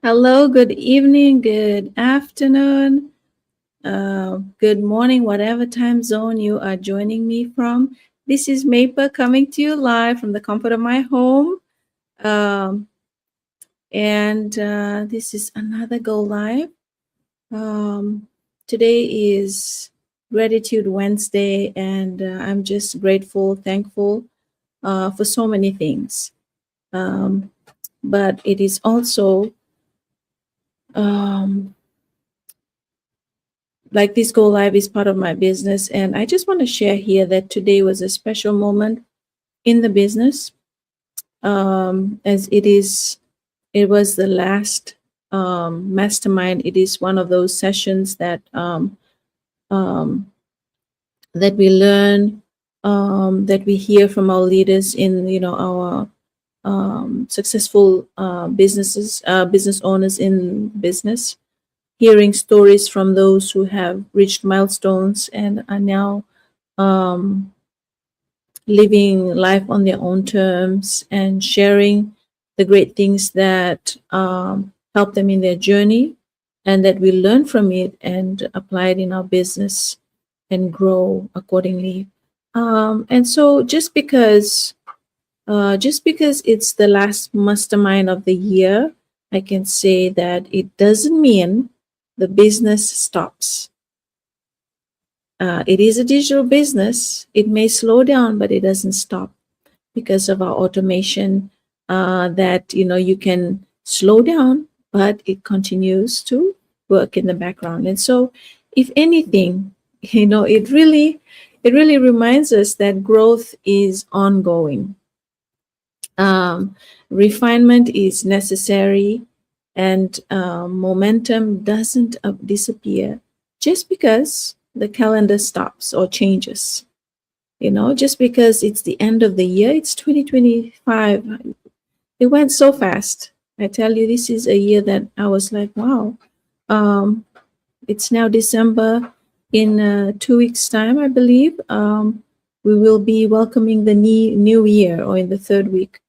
Hello, good evening, good afternoon, good morning, whatever time zone you are joining me from. This is Maper coming to you live from the comfort of my home. Um, and this is another Go Live. Um, Today is Gratitude Wednesday, and I'm just grateful, thankful for so many things. Um, but it is also um, like this Go Live is part of my business. And I just want to share here that today was a special moment in the business, as it was the last mastermind. It is one of those sessions um, that we learn, that we hear from our leaders in, our successful business owners in business, hearing stories from those who have reached milestones and are now um, living life on their own terms and sharing the great things that help them in their journey, and that we learn from it and apply it in our business and grow accordingly. And so just because it's the last mastermind of the year, I can say that it doesn't mean the business stops. It is a digital business. It may slow down, but it doesn't stop because of our automation. That you can slow down, but it continues to work in the background. And so, if anything, it really reminds us that growth is ongoing. Refinement is necessary, and momentum doesn't disappear just because the calendar stops or changes. Just because it's the end of the year, it's 2025. It went so fast. I tell you, this is a year that I was like, wow. Um, it's now December. In 2 weeks' time, I believe, we will be welcoming the new year, or in the third week.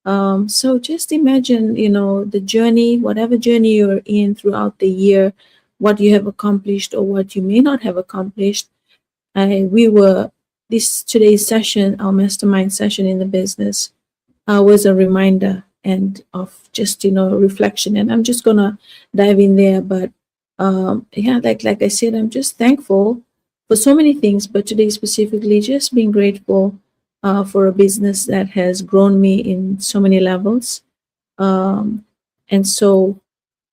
So just imagine, the journey, whatever journey you're in throughout the year, what you have accomplished or what you may not have accomplished. We were this today's session, our mastermind session in the business, was a reminder and of just reflection. And I'm just gonna dive in there, but yeah, like I said, I'm just thankful for so many things, but today specifically, just being grateful for a business that has grown me in so many levels. And so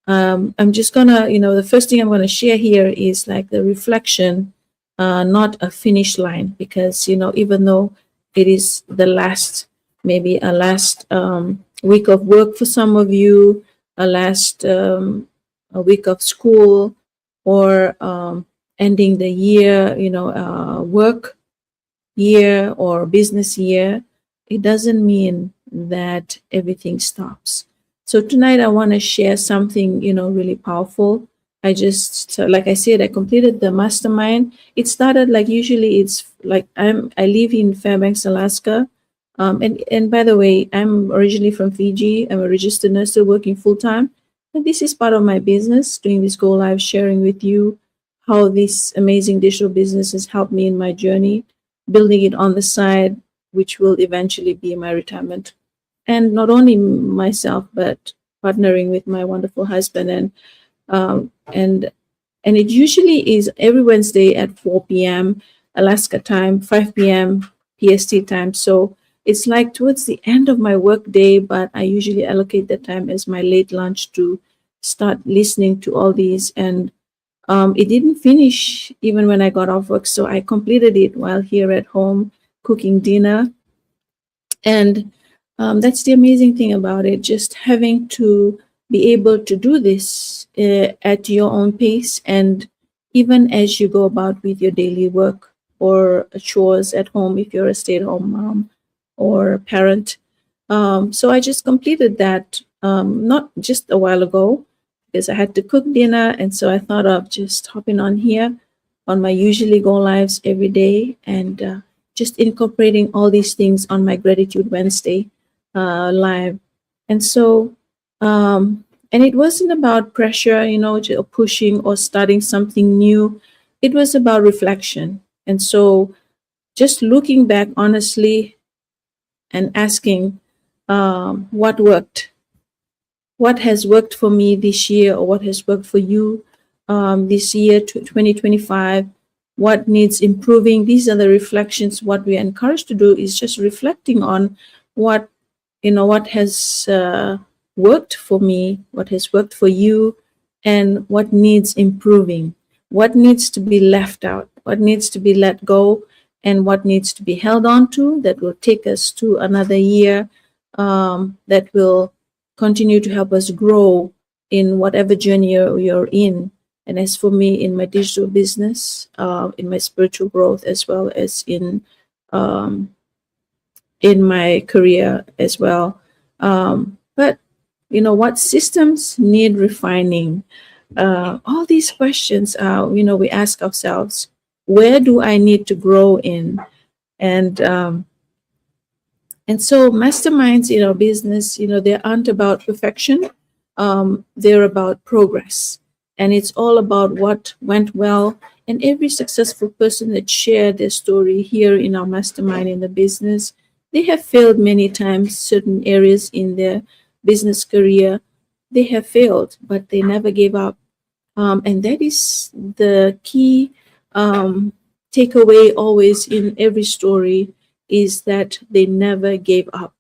I'm just gonna, the first thing I'm gonna share here is like the reflection, not a finish line, because even though it is the last, maybe a last week of work for some of you, a last a week of school, or ending the year, work year or business year, it doesn't mean that everything stops. So tonight I want to share something, really powerful. So like I said, I completed the mastermind. It started like, usually it's like I live in Fairbanks, Alaska. And by the way, I'm originally from Fiji. I'm a registered nurse still working full time. And this is part of my business, doing this Go Live, sharing with you how this amazing digital business has helped me in my journey, building it on the side, which will eventually be my retirement. And not only myself, but partnering with my wonderful husband. Um, and and it usually is every Wednesday at 4 p.m. Alaska time, 5 p.m. PST time. So it's like towards the end of my work day, but I usually allocate that time as my late lunch to start listening to all these. And it didn't finish even when I got off work, so I completed it while here at home cooking dinner. And that's the amazing thing about it, just having to be able to do this at your own pace, and even as you go about with your daily work or chores at home, if you're a stay-at-home mom or parent. So I just completed that, not just a while ago, because I had to cook dinner. And so I thought of just hopping on here on my usually go lives every day and just incorporating all these things on my Gratitude Wednesday live. And so, and it wasn't about pressure, pushing or starting something new. It was about reflection. And so, just looking back honestly and asking what worked, what has worked for me this year, or what has worked for you this year, 2025, what needs improving. These are the reflections. What we are encouraged to do is just reflecting on what, what has worked for me, what has worked for you, and what needs improving, what needs to be left out, what needs to be let go, and what needs to be held on to that will take us to another year, that will continue to help us grow in whatever journey you're in. And as for me, in my digital business, in my spiritual growth, as well as um, in my career as well. But what systems need refining? All these questions, we ask ourselves, where do I need to grow in? And so masterminds in our business, they aren't about perfection. They're about progress. And it's all about what went well. And every successful person that shared their story here in our mastermind in the business, they have failed many times, certain areas in their business career. They have failed, but they never gave up. And that is the key takeaway always in every story, is that they never gave up.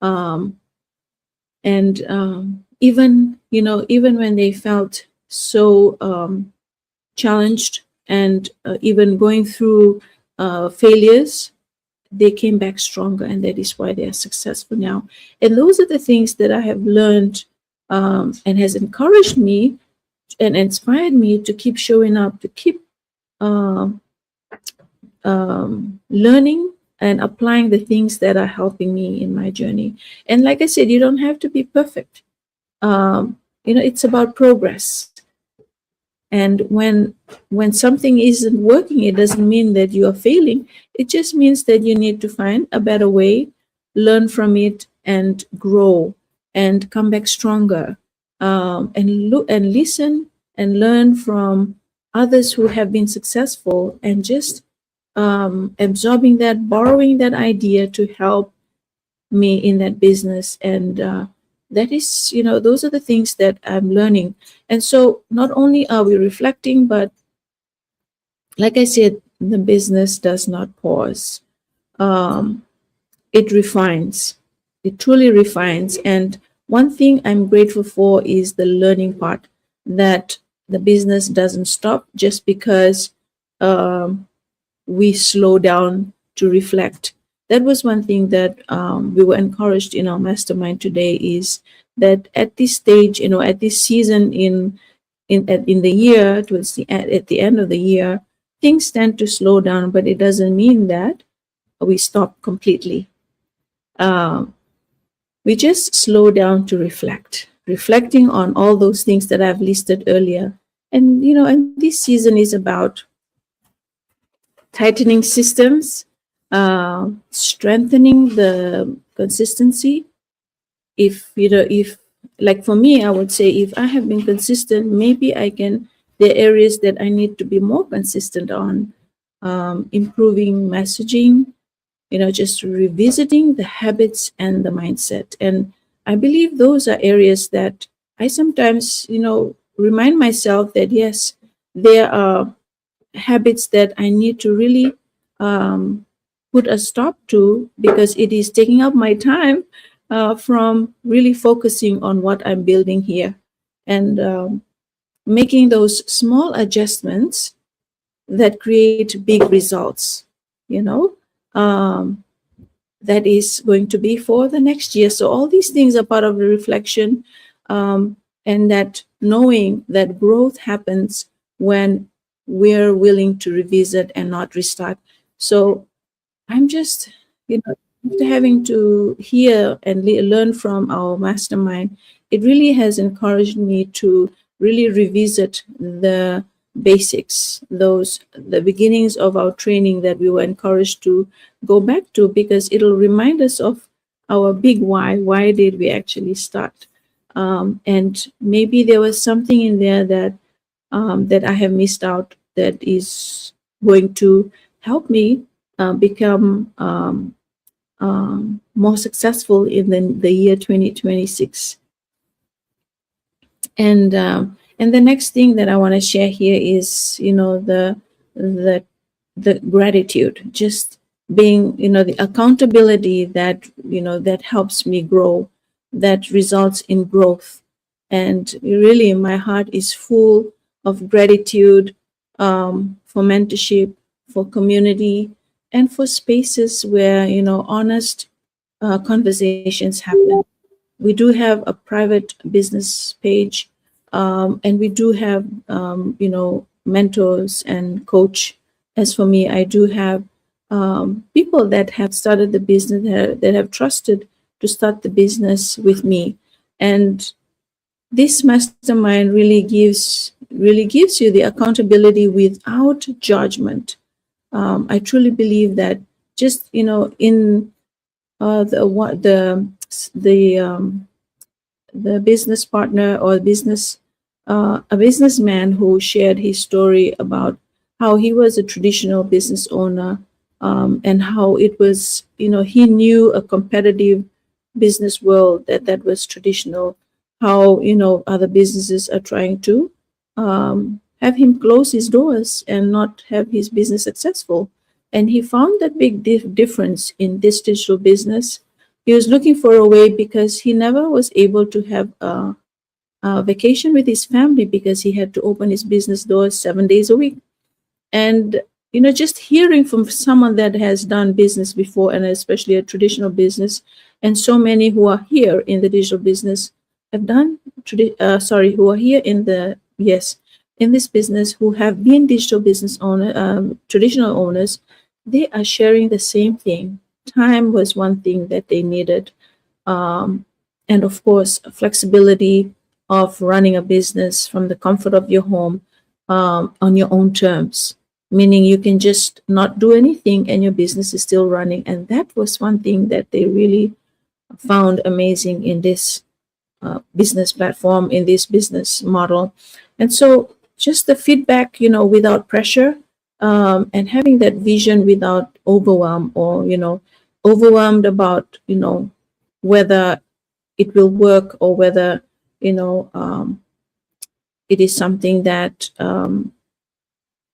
Um, and even even when they felt so challenged, and even going through failures, they came back stronger, and that is why they are successful now. And those are the things that I have learned, and has encouraged me and inspired me to keep showing up, to keep um, learning and applying the things that are helping me in my journey. And like I said, you don't have to be perfect. It's about progress. And when something isn't working, it doesn't mean that you are failing. It just means that you need to find a better way, learn from it, and grow, and come back stronger, and look and listen and learn from others who have been successful, and just absorbing that, borrowing that idea to help me in that business. And that is, those are the things that I'm learning. And so not only are we reflecting, but like I said, the business does not pause. Um, it refines, it truly refines. And one thing I'm grateful for is the learning part, that the business doesn't stop just because we slow down to reflect. That was one thing that we were encouraged in our mastermind today, is that at this stage, at this season in the year, towards at the end of the year, things tend to slow down, but it doesn't mean that we stop completely. We just slow down to reflect, reflecting on all those things that I've listed earlier. And this season is about tightening systems, strengthening the consistency. If like for me, I would say, if I have been consistent, maybe I can. There are areas that I need to be more consistent on, improving messaging. Just revisiting the habits and the mindset. And I believe those are areas that I sometimes, remind myself that yes, there are habits that I need to really put a stop to, because it is taking up my time from really focusing on what I'm building here, and making those small adjustments that create big results, you know. Um, that is going to be for the next year. So all these things are part of the reflection, and that knowing that growth happens when we're willing to revisit and not restart. So I'm just, after having to hear and learn from our mastermind, it really has encouraged me to really revisit the basics, those the beginnings of our training that we were encouraged to go back to, because it'll remind us of our big why. Why did we actually start? And maybe there was something in there that I have missed out, that is going to help me become more successful in the year 2026. And the next thing that I want to share here is, the the gratitude, just being, the accountability that, that helps me grow, that results in growth. And really, my heart is full of gratitude, for mentorship, for community, and for spaces where, honest conversations happen. We do have a private business page, and we do have, mentors and coach. As for me, I do have people that have started the business, that have trusted to start the business with me. And this mastermind really gives you the accountability without judgment. I truly believe that, just, in the business partner, or a businessman who shared his story about how he was a traditional business owner, and how it was, he knew a competitive business world that was traditional, how, other businesses are trying to have him close his doors and not have his business successful. And he found that big difference in this digital business. He was looking for a way, because he never was able to have a vacation with his family, because he had to open his business doors 7 days a week. And, just hearing from someone that has done business before, and especially a traditional business, and so many who are here in the digital business have done, who are here in the, yes, in this business, who have been digital business traditional owners, they are sharing the same thing. Time was one thing that they needed. Um, and of course, flexibility of running a business from the comfort of your home, on your own terms, meaning you can just not do anything and your business is still running. And that was one thing that they really found amazing in this business platform, in this business model. And so, just the feedback, without pressure, and having that vision without overwhelm, or, overwhelmed about, whether it will work, or whether, it is something that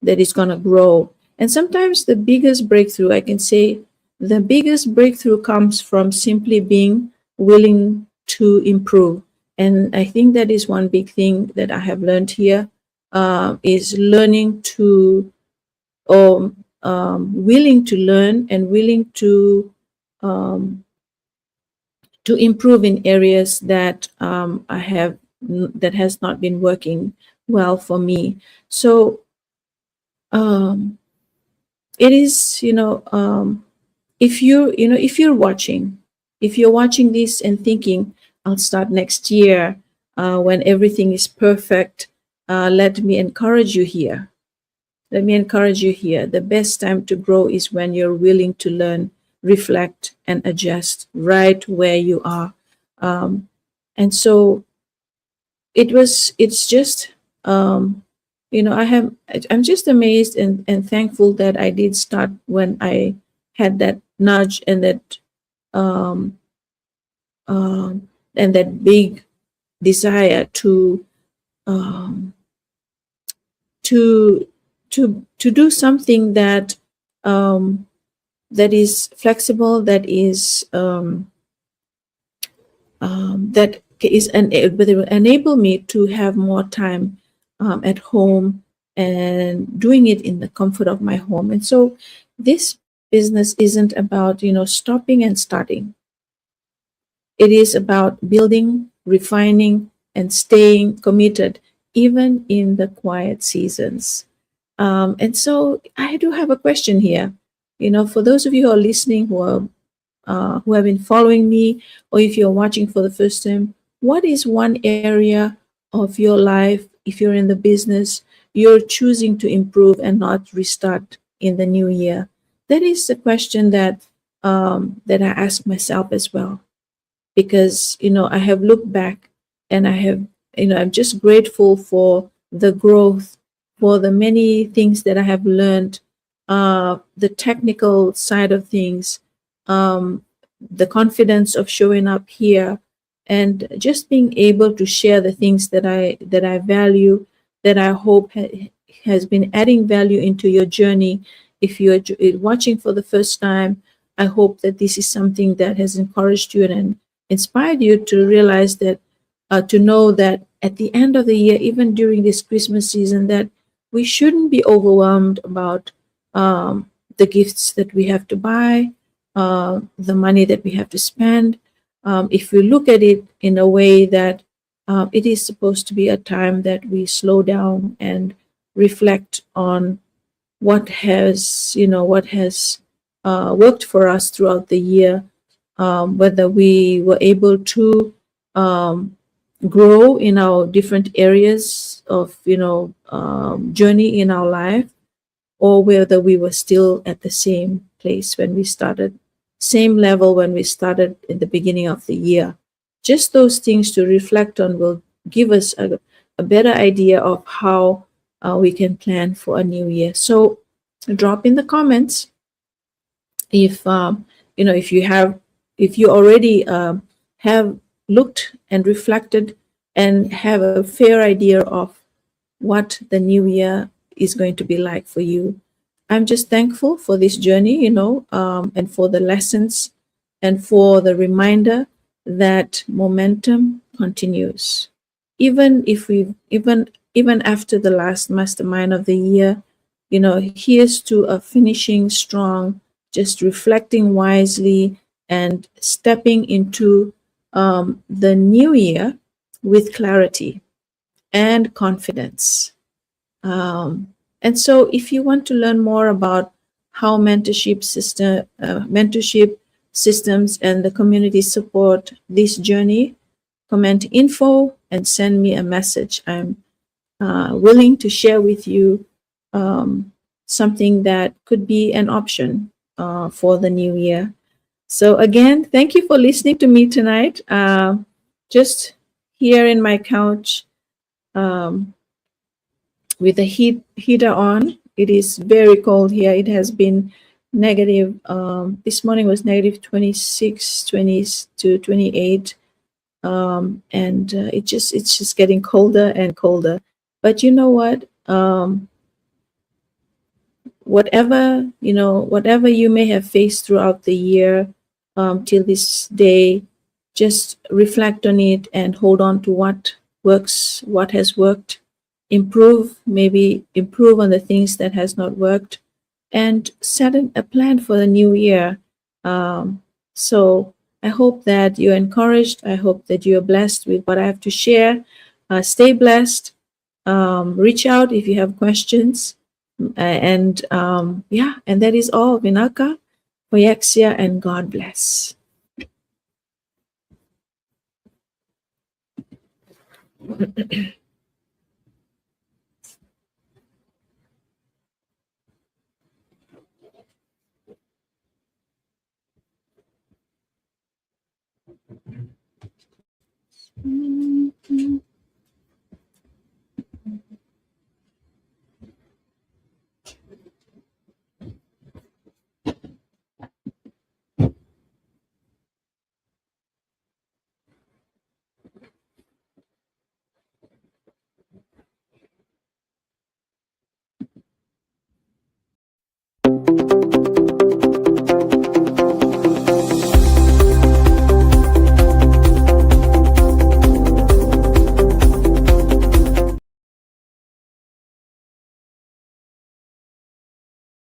is going to grow. And sometimes the biggest breakthrough, I can say, the biggest breakthrough comes from simply being willing to improve. And I think that is one big thing that I have learned here, is learning to, or willing to learn, and willing um, to improve in areas that that has not been working well for me. So, um, it is, if you're watching, if you're watching this and thinking, I'll start next year, when everything is perfect, let me encourage you here. Let me encourage you here. The best time to grow is when you're willing to learn, reflect, and adjust right where you are. Um, and so, it's just, I'm just amazed and thankful that I did start when I had that nudge, um, and that big desire um, to to do something um, that is flexible, that is but it will enable me to have more time at home, and doing it in the comfort of my home. And so, this business isn't about, stopping and starting. It is about building, refining, and staying committed, even in the quiet seasons. And so, I do have a question here. For those of you who are listening, who have been following me, or if you're watching for the first time, what is one area of your life, if you're in the business, you're choosing to improve and not restart in the new year? That is the question that I ask myself as well, because I have looked back, and I'm just grateful for the growth, for the many things that I have learned, the technical side of things, um, the confidence of showing up here, and just being able to share the things that I value, that I hope has been adding value into your journey. If you're watching for the first time, I hope that this is something that has encouraged you and inspired you to realize that, to know that at the end of the year, even during this Christmas season, that we shouldn't be overwhelmed about the gifts that we have to buy, the money that we have to spend. If we look at it in a way that it is supposed to be a time that we slow down and reflect on what has worked for us throughout the year, whether we were able to um, grow in our different areas of journey in our life, or whether we were still at the same place when we started, same level when we started in the beginning of the year. Just those things to reflect on will give us a better idea of how we can plan for a new year. So drop in the comments if if you already have looked and reflected and have a fair idea of what the new year is going to be like for you. I'm just thankful for this journey, and for the lessons, and for the reminder that momentum continues. Even after the last mastermind of the year, here's to a finishing strong, just reflecting wisely and stepping into the new year with clarity and confidence. And so, if you want to learn more about how mentorship systems and the community support this journey, comment info and send me a message. I'm willing to share with you something that could be an option for the new year. So again, thank you for listening to me tonight. Just here in my couch, um, with the heater on. It is very cold here. It has been negative. This morning was negative 26, 20 to 28. And it's just getting colder and colder. But you know what? Whatever you may have faced throughout the year, till this day, just reflect on it and hold on to what works, what has worked, maybe improve on the things that has not worked, and set a plan for the new year. So I hope that you're encouraged. I hope that you're blessed with what I have to share. Stay blessed. Reach out if you have questions. And that is all. Vinaka, Poyexia, and God bless.